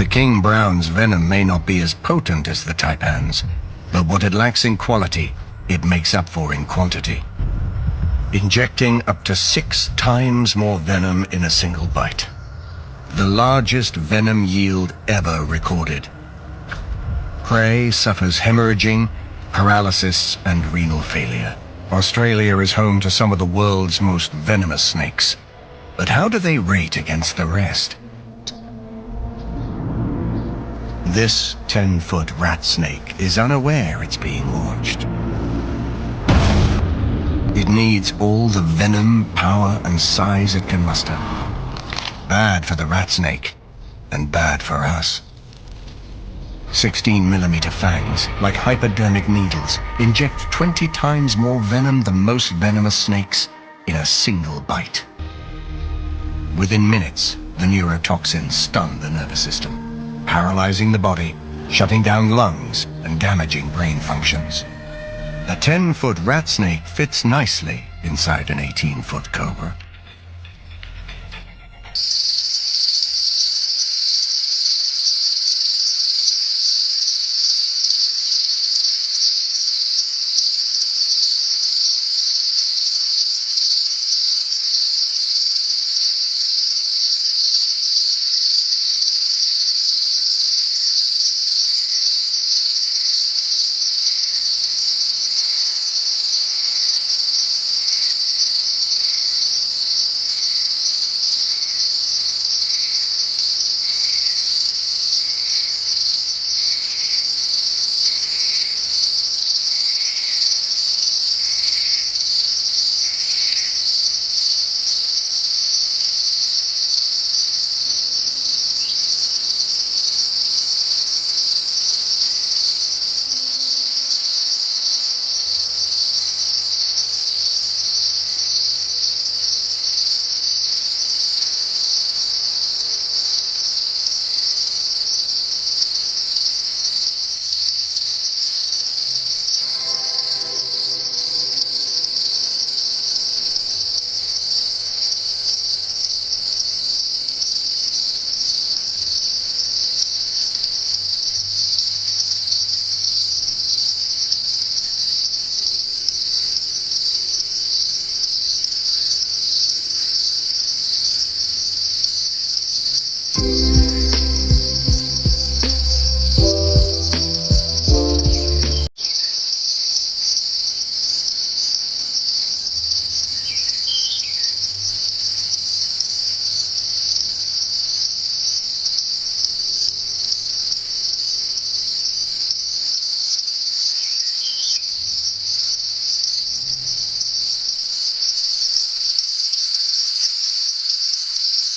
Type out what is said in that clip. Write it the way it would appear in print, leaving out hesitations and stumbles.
king brown's venom may not be as potent as the taipan's, but what it lacks in quality, it makes up for in quantity, injecting up to 6 times more venom in a single bite. The largest venom yield ever recorded. Prey suffers hemorrhaging, paralysis, and renal failure. Australia is home to some of the world's most venomous snakes. But how do they rate against the rest? This 10-foot rat snake is unaware it's being launched. It needs all the venom, power, and size it can muster. Bad for the rat snake, and bad for us. 16mm fangs, like hypodermic needles, inject 20 times more venom than most venomous snakes in a single bite. Within minutes, the neurotoxins stun the nervous system, paralyzing the body, shutting down lungs, and damaging brain functions. A 10-foot rat snake fits nicely inside an 18-foot cobra.